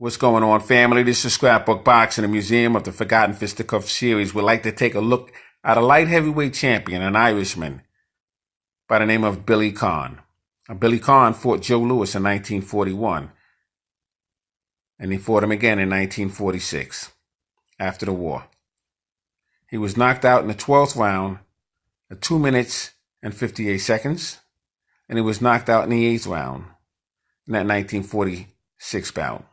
What's going on, family? This is Scrapbook Boxing, a museum of the Forgotten Fisticuffs series. We'd like to take a look at a light heavyweight champion, an Irishman, by the name of Billy Conn. Billy Conn fought Joe Louis in 1941, and he fought him again in 1946, after the war. He was knocked out in the 12th round at 2 minutes and 58 seconds, and he was knocked out in the 8th round in that 1946 bout.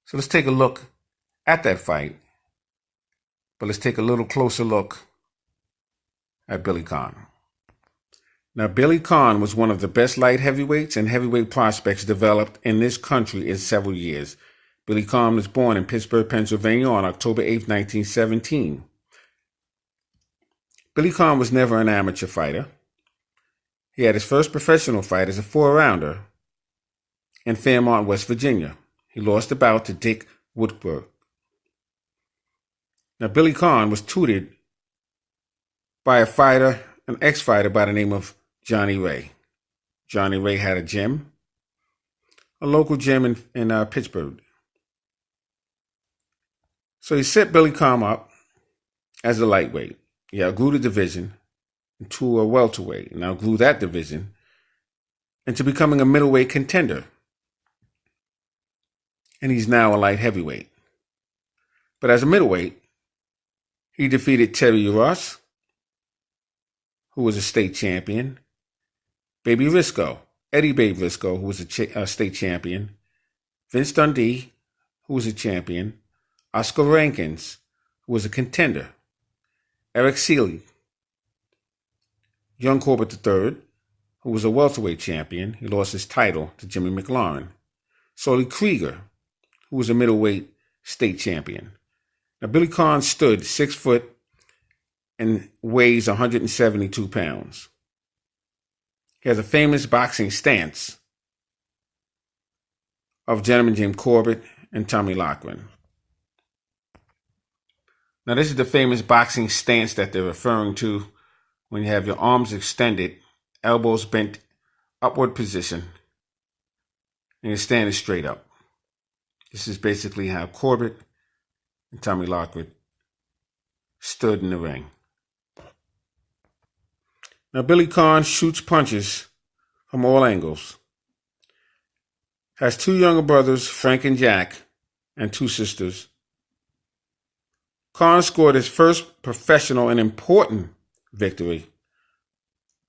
So let's take a look at that fight, but let's take a little closer look at Billy Conn. Now, Billy Conn was one of the best light heavyweights and heavyweight prospects developed in this country in several years. Billy Conn was born in Pittsburgh, Pennsylvania on October 8, 1917. Billy Conn was never an amateur fighter. He had his first professional fight as a 4-rounder in Fairmont, West Virginia. He lost the bout to Dick Woodburg. Now, Billy Conn was tutored by an ex-fighter by the name of Johnny Ray. Johnny Ray had a gym, a local gym in Pittsburgh. So he set Billy Conn up as a lightweight. He outgrew the division into a welterweight, and outgrew that division into becoming a middleweight contender. And he's now a light heavyweight. But as a middleweight, he defeated Terry Ross, who was a state champion, Eddie Babe Risco, who was a state champion, Vince Dundee, who was a champion, Oscar Rankins, who was a contender, Eric Seeley, Young Corbett III, who was a welterweight champion. He lost his title to Jimmy McLaurin, Sully Krieger, who was a middleweight state champion. Now, Billy Conn stood 6 foot and weighs 172 pounds. He has a famous boxing stance of gentlemen Jim Corbett and Tommy Loughran. Now, this is the famous boxing stance that they're referring to when you have your arms extended, elbows bent, upward position, and you're standing straight up. This is basically how Corbett and Tommy Loughran stood in the ring. Now, Billy Conn shoots punches from all angles. Has 2 younger brothers, Frank and Jack, and 2 sisters. Conn scored his first professional and important victory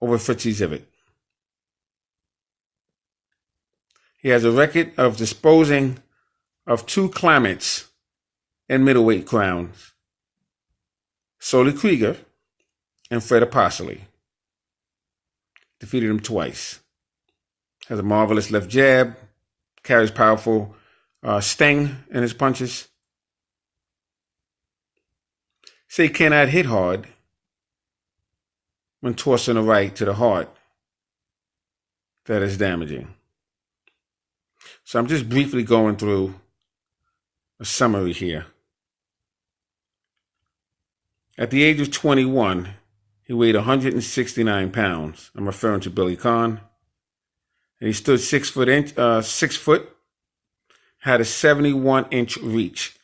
over Fritzie Zivit. He has a record of disposing of 2 claimants in middleweight crowns, Sully Krieger and Fred Apostoli. Defeated him twice. Has a marvelous left jab, carries powerful sting in his punches. Say cannot hit hard when tossing a right to the heart. That is damaging. So I'm just briefly going through a summary here. At the age of 21, he weighed 169 pounds. I'm referring to Billy Conn. And he stood 6 foot, had a 71-inch reach.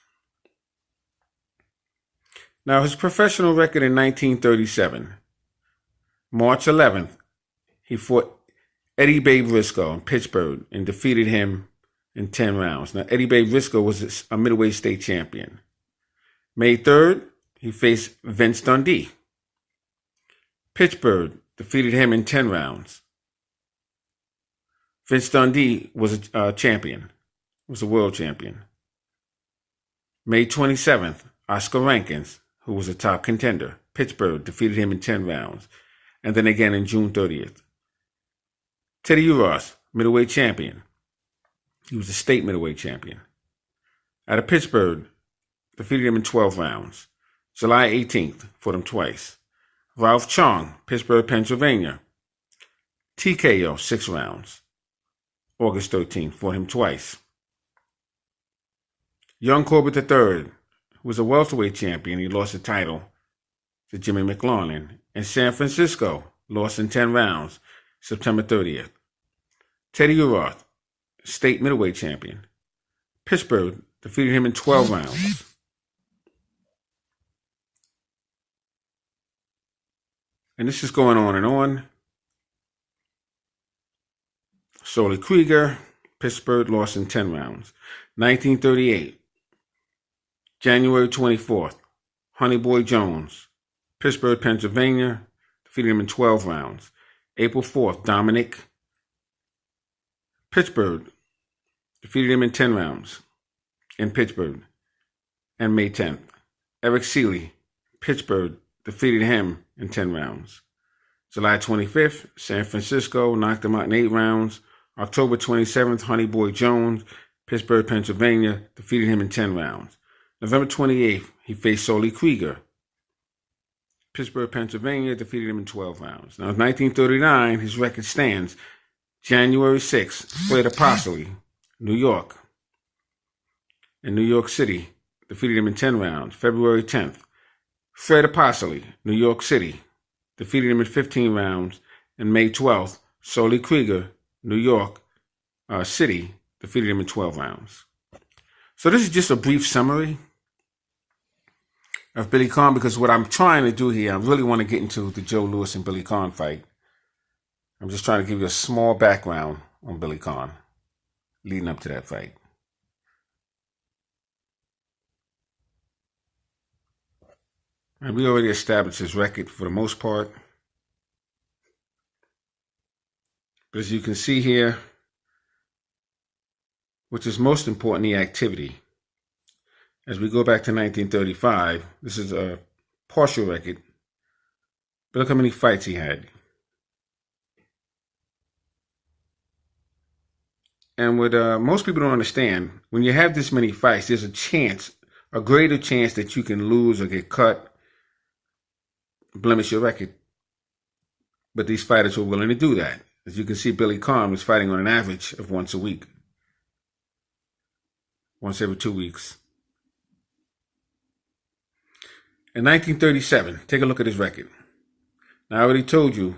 Now, his professional record in 1937, March 11th, he fought Eddie Babe Risco in Pittsburgh and defeated him in 10 rounds. Now, Eddie Babe Risco was a middleweight state champion. May 3rd, he faced Vince Dundee. Pittsburgh defeated him in 10 rounds. Vince Dundee was a champion, was a world champion. May 27th, Oscar Rankins, who was a top contender. Pittsburgh defeated him in 10 rounds. And then again in June 30th. Teddy Ross, middleweight champion. He was a state middleweight champion. Out of Pittsburgh, defeated him in 12 rounds. July 18th, fought him twice. Ralph Chong, Pittsburgh, Pennsylvania. TKO, 6 rounds. August 13th, fought him twice. Young Corbett III, who was a welterweight champion. He lost the title to Jimmy McLaurin. In San Francisco, lost in 10 rounds, September 30th. Teddy Roth, state middleweight champion. Pittsburgh defeated him in 12 rounds. And this is going on and on. Solly Krieger, Pittsburgh lost in 10 rounds. 1938, January 24th, Honey Boy Jones, Pittsburgh, Pennsylvania, defeated him in 12 rounds. April 4th, Dominic, Pittsburgh, defeated him in 10 rounds in Pittsburgh. And May 10th, Eric Seeley, Pittsburgh, defeated him in 10 rounds. July 25th, San Francisco, knocked him out in 8 rounds. October 27th, Honey Boy Jones, Pittsburgh, Pennsylvania, defeated him in 10 rounds. November 28th, he faced Solly Krieger, Pittsburgh, Pennsylvania, defeated him in 12 rounds. Now, in 1939, his record stands. January 6th, Fred Apostoli, New York, in New York City, defeated him in 10 rounds. February 10th, Fred Apostoli, New York City, defeated him in 15 rounds. And May 12th, Solly Krieger, New York City, defeated him in 12 rounds. So this is just a brief summary of Billy Conn, because what I'm trying to do here, I really want to get into the Joe Louis and Billy Conn fight. I'm just trying to give you a small background on Billy Conn leading up to that fight. And we already established his record for the most part. But as you can see here, which is most important, the activity. As we go back to 1935, this is a partial record. But look how many fights he had. And what most people don't understand, when you have this many fights, there's a chance, a greater chance that you can lose or get cut, blemish your record. But these fighters were willing to do that. As you can see, Billy Conn was fighting on an average of once a week. Once every 2 weeks. In 1937, take a look at his record. Now, I already told you,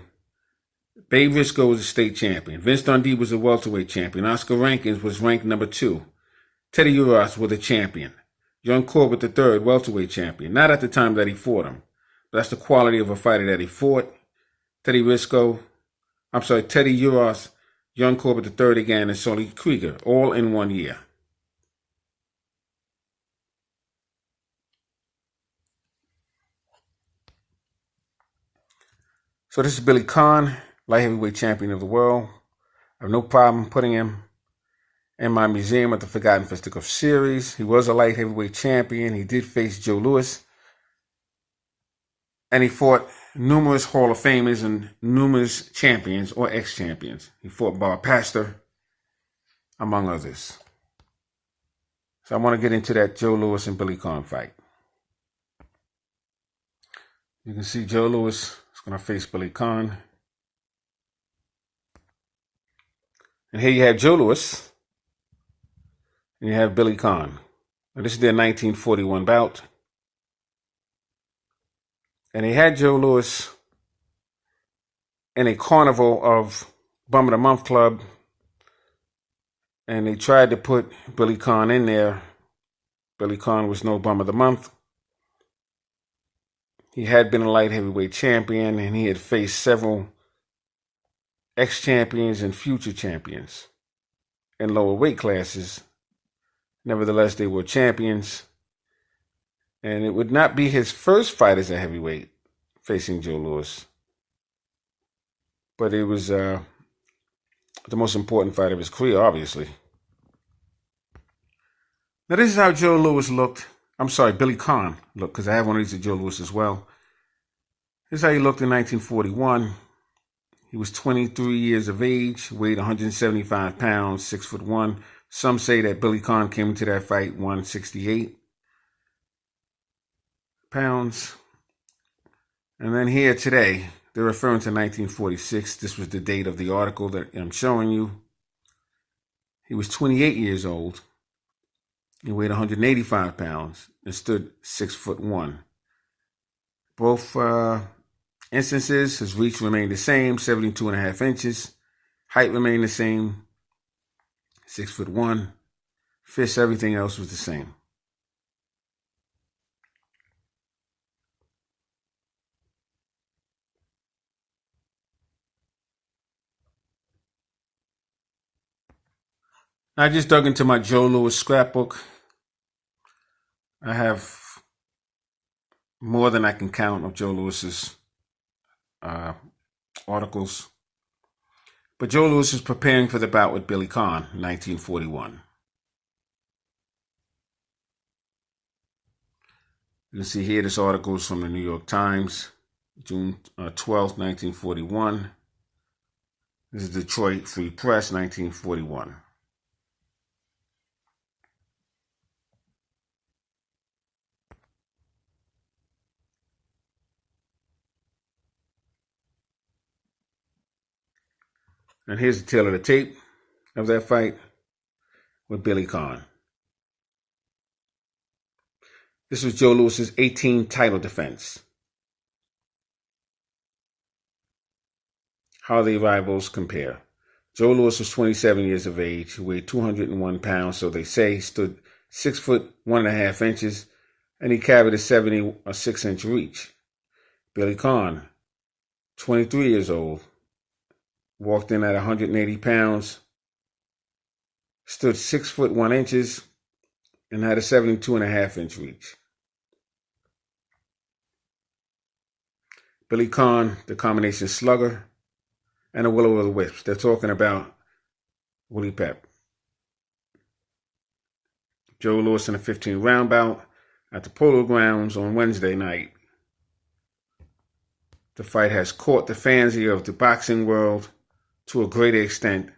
Babe Risco was a state champion. Vince Dundee was a welterweight champion. Oscar Rankins was ranked number 2. Teddy Uras was the champion. Young Corbett III, welterweight champion. Not at the time that he fought him. But that's the quality of a fighter that he fought. Teddy Uras, Young Corbett III again, and Solly Krieger, all in 1 year. So this is Billy Conn, light heavyweight champion of the world. I have no problem putting him in my museum of the Forgotten Fisticuffs series. He was a light heavyweight champion. He did face Joe Louis. And he fought numerous Hall of Famers and numerous champions or ex-champions. He fought Bob Pastor, among others. So I want to get into that Joe Louis and Billy Conn fight. You can see Joe Louis is going to face Billy Conn. And here you have Joe Louis and you have Billy Conn. Now, this is their 1941 bout. And they had Joe Louis in a carnival of Bum of the Month Club. And they tried to put Billy Conn in there. Billy Conn was no Bum of the Month. He had been a light heavyweight champion, and he had faced several ex-champions and future champions in lower weight classes. Nevertheless, they were champions. And it would not be his first fight as a heavyweight facing Joe Louis. But it was the most important fight of his career, obviously. Now, this is how Joe Louis looked. I'm sorry, Billy Conn looked, because I have one of these of Joe Louis as well. This is how he looked in 1941. He was 23 years of age, weighed 175 pounds, 6'1". Some say that Billy Conn came into that fight 168 pounds. And then here today, they're referring to 1946. This was the date of the article that I'm showing you. He was 28 years old. He weighed 185 pounds and stood 6'1". Both instances, his reach remained the same, 72.5 inches. Height remained the same, 6'1". Fists, everything else was the same. I just dug into my Joe Louis scrapbook. I have more than I can count of Joe Louis's articles. But Joe Louis is preparing for the bout with Billy Conn in 1941. You can see here this article is from the New York Times, June 12th, 1941. This is Detroit Free Press, 1941. And here's the tale of the tape of that fight with Billy Conn. This was Joe Louis's 18th title defense. How the rivals compare. Joe Louis was 27 years of age, weighed 201 pounds, so they say, stood 6 foot 1.5 inches, and he carried a 76-inch reach. Billy Conn, 23 years old, walked in at 180 pounds, stood 6 foot 1 inches, and had a 72.5-inch reach. Billy Conn, the combination slugger, and a will-o'-the-wisp. They're talking about Willie Pep. Joe Louis in a 15-round bout at the Polo Grounds on Wednesday night. The fight has caught the fancy of the boxing world to a greater extent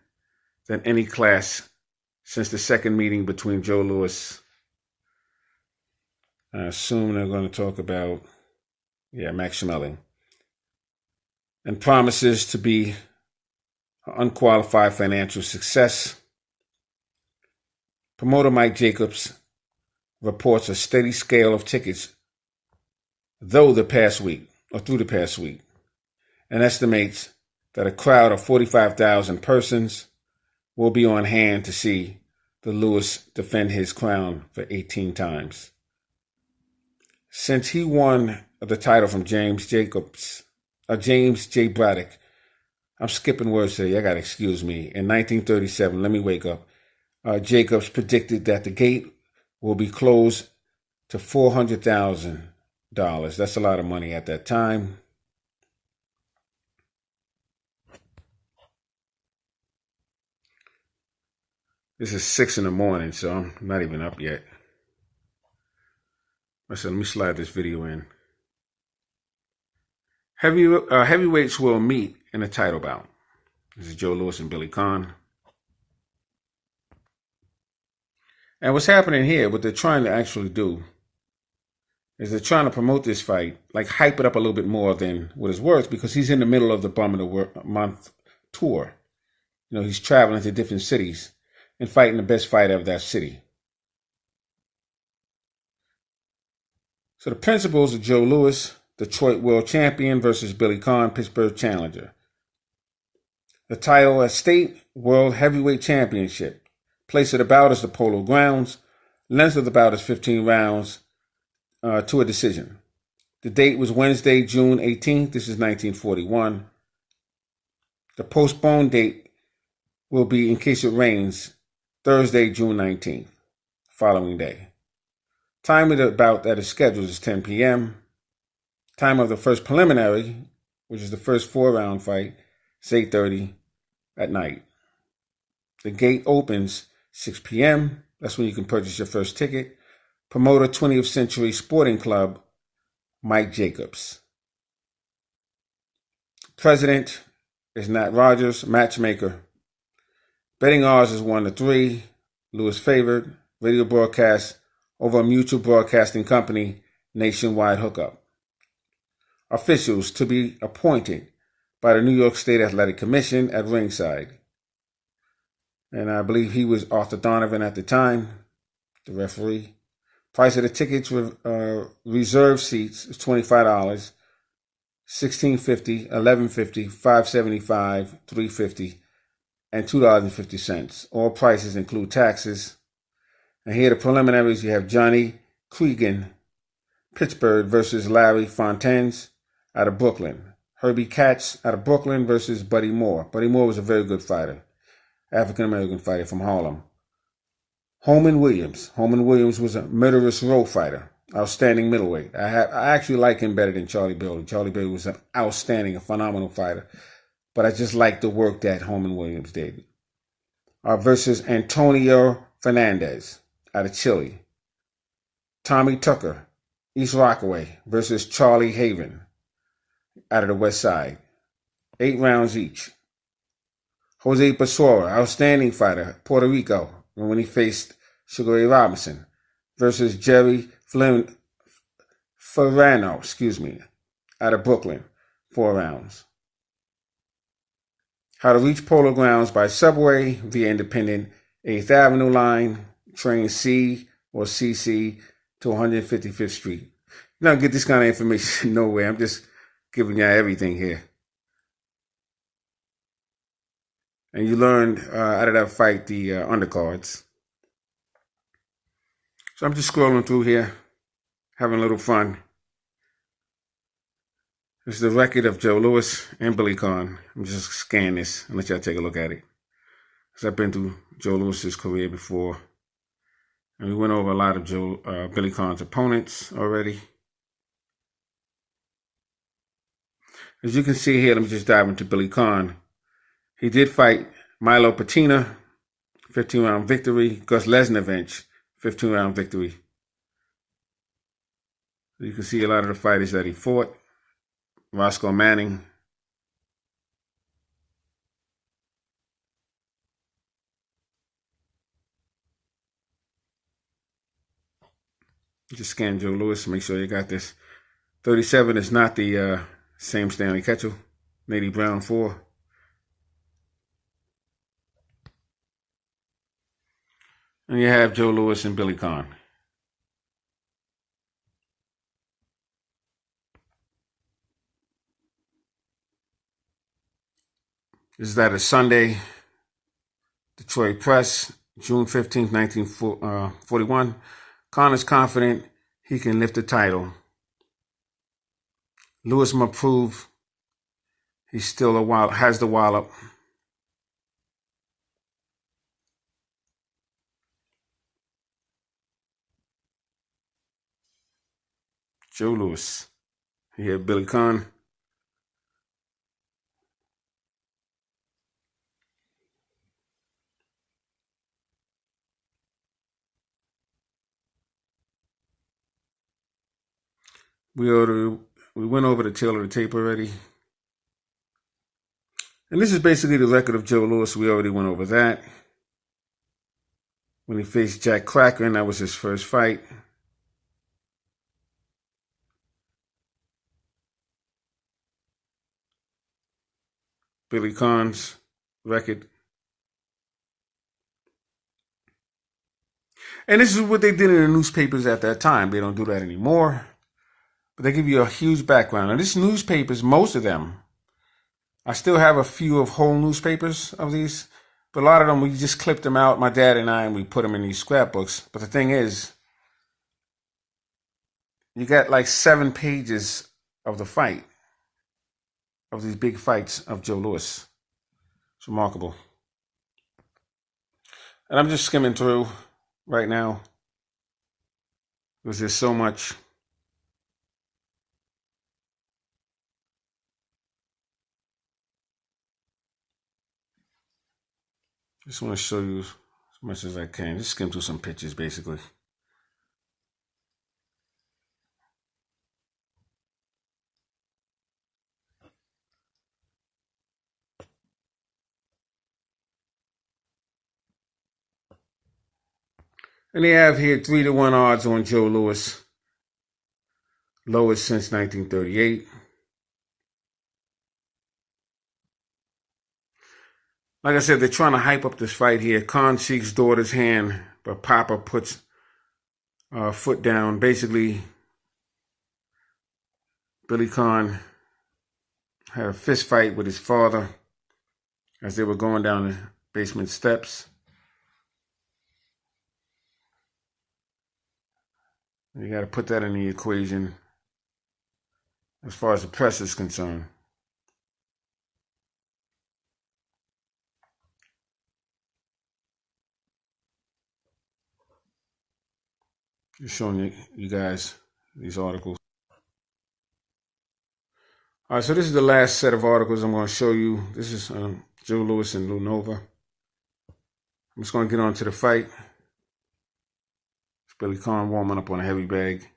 than any class since the second meeting between Joe Louis. I assume they're going to talk about, Max Schmeling. And promises to be unqualified financial success. Promoter Mike Jacobs reports a steady scale of tickets through the past week, and estimates that a crowd of 45,000 persons will be on hand to see the Louis defend his crown for 18 times. Since he won the title from James J. Braddock, I'm skipping words today, I gotta excuse me. In 1937, let me wake up. Jacobs predicted that the gate will be closed to $400,000. That's a lot of money at that time. This is 6 in the morning, so I'm not even up yet. I said, let me slide this video in. Heavyweights will meet in a title bout. This is Joe Louis and Billy Conn. And what's happening here, what they're trying to actually do, is they're trying to promote this fight, like hype it up a little bit more than what it's worth, because he's in the middle of the Bum of the Month tour. You know, he's traveling to different cities and fighting the best fighter of that city. So the principles of Joe Louis, Detroit World Champion versus Billy Conn, Pittsburgh Challenger. The title, a state World Heavyweight Championship. Place of the bout is the Polo Grounds. Length of the bout is 15 rounds to a decision. The date was Wednesday, June 18th. This is 1941. The postponed date will be, in case it rains, Thursday, June 19th, following day. Time of the bout that is scheduled is 10 p.m. Time of the first preliminary, which is the first 4-round fight, is 8:30 at night. The gate opens 6 p.m. That's when you can purchase your first ticket. Promoter 20th Century Sporting Club, Mike Jacobs. President is Nat Rogers, matchmaker. Betting odds is 1-3. Louis favored. Radio broadcast over a mutual broadcasting company, Nationwide hookup. Officials to be appointed by the New York State Athletic Commission at ringside. And I believe he was Arthur Donovan at the time, the referee. Price of the tickets with reserved seats is $25, $16.50, $11.50, $5.75, $3.50, and $2.50. All prices include taxes. And here the preliminaries, you have Johnny Cregan, Pittsburgh versus Larry Fontaines out of Brooklyn. Herbie Katz out of Brooklyn versus Buddy Moore. Buddy Moore was a very good fighter, African-American fighter from Harlem. Holman Williams. Holman Williams was a murderous row fighter, outstanding middleweight. I actually like him better than Charlie Billy. Charlie Billy was an outstanding, a phenomenal fighter. But I just like the work that Holman Williams did. Versus Antonio Fernandez out of Chile. Tommy Tucker, East Rockaway versus Charlie Haven out of the West Side. 8 rounds each. Jose Pessoa, outstanding fighter, Puerto Rico, when he faced Sugar Ray Robinson versus Jerry Ferrano, out of Brooklyn, 4 rounds. How to reach Polo Grounds by subway via Independent 8th Avenue line, train C or CC to 155th Street. You don't get this kind of information nowhere. I'm just giving you everything here. And you learned out of that fight the undercards. So I'm just scrolling through here, having a little fun. This is the record of Joe Louis and Billy Conn. I'm just scan this and let y'all take a look at it. Because I've been through Joe Louis's career before. And we went over a lot of Billy Conn's opponents already. As you can see here, let me just dive into Billy Conn. He did fight Milo Patina, 15-round victory. Gus Lesnievich, 15-round victory. You can see a lot of the fighters that he fought. Roscoe Manning. Just scan Joe Louis, make sure you got this. 37 is not the same Stanley Ketchel. Nady Brown 4. And you have Joe Louis and Billy Conn. This is that a Sunday, Detroit Press, June 15th, 1941. Conn is confident he can lift the title. Louis must prove he still has the wallop. Joe Louis. Here, Billy Conn. We went over the tail of the tape already. And this is basically the record of Joe Louis. We already went over that. When he faced Jack Cracken, that was his first fight. Billy Conn's record. And this is what they did in the newspapers at that time. They don't do that anymore. But they give you a huge background. And these newspapers, most of them, I still have a few of whole newspapers of these. But a lot of them, we just clipped them out, my dad and I, and we put them in these scrapbooks. But the thing is, you got like 7 pages of the fight, of these big fights of Joe Louis. It's remarkable. And I'm just skimming through right now because there's so much. Just want to show you as much as I can. Just skim through some pictures, basically. And they have here 3-1 odds on Joe Louis. Lowest since 1938. Like I said, they're trying to hype up this fight here. Conn seeks daughter's hand, but Papa puts foot down. Basically, Billy Conn had a fist fight with his father as they were going down the basement steps. You got to put that in the equation as far as the press is concerned. Just showing you guys these articles. All right, so this is the last set of articles I'm going to show you. This is Joe Louis and Lou Nova. I'm just going to get on to the fight. It's Billy Conn warming up on a heavy bag.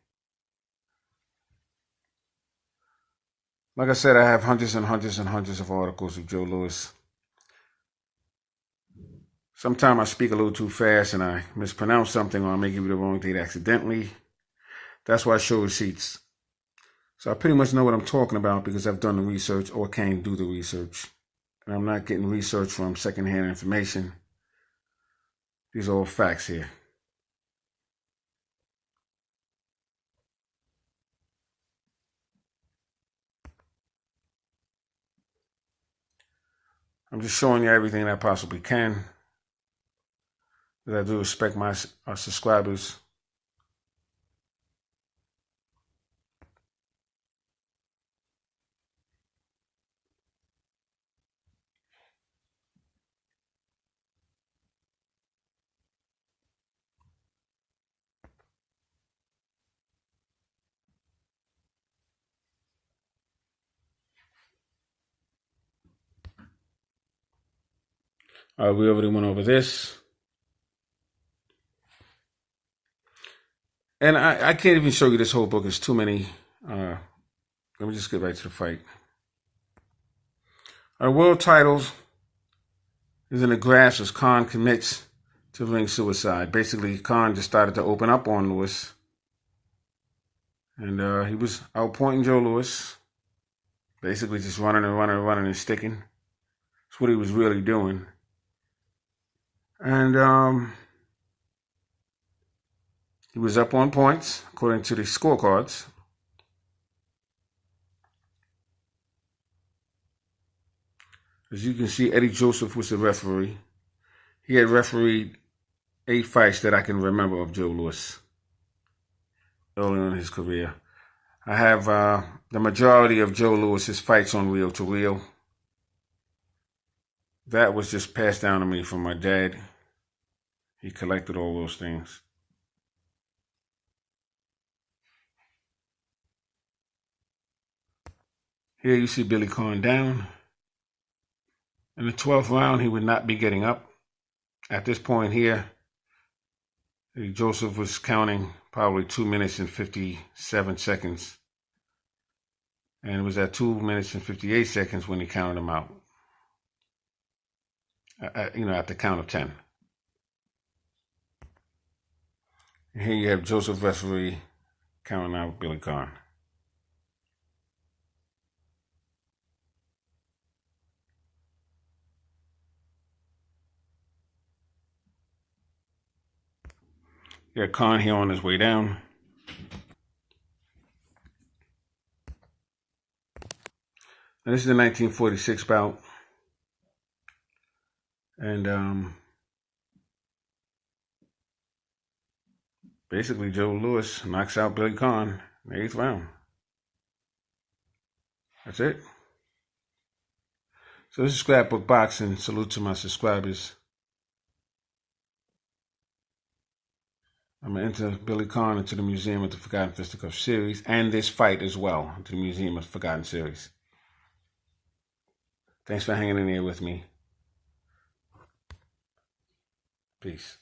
Like I said, I have hundreds and hundreds and hundreds of articles of Joe Louis. Sometimes I speak a little too fast and I mispronounce something, or I may give you the wrong date accidentally. That's why I show receipts. So I pretty much know what I'm talking about because I've done the research or can do the research. And I'm not getting research from secondhand information. These are all facts here. I'm just showing you everything that I possibly can. Because I do respect our subscribers. All right, we already went over this. And I can't even show you this whole book. It's too many. Let me just get right to the fight. Our world titles is in the graphs as Conn commits to ring suicide. Basically, Conn just started to open up on Louis. And he was outpointing Joe Louis. Basically just running and running and running and sticking. That's what he was really doing. And he was up on points, according to the scorecards. As you can see, Eddie Joseph was the referee. He had refereed 8 fights that I can remember of Joe Louis early on in his career. I have the majority of Joe Louis's fights on reel to reel. That was just passed down to me from my dad. He collected all those things. Here you see Billy Conn down. In the 12th round, he would not be getting up. At this point here, Joseph was counting probably 2 minutes and 57 seconds. And it was at 2 minutes and 58 seconds when he counted him out. At the count of 10. And here you have Joseph referee counting out Billy Conn. You got Conn here on his way down. And this is the 1946 bout. And basically Joe Louis knocks out Billy Conn in the 8th round. That's it. So this is Scrapbook Boxing. Salute to my subscribers. I'm going to enter Billy Conn into the Museum of the Forgotten Fisticuffs series, and this fight as well, to the Museum of the Forgotten series. Thanks for hanging in there with me. Peace.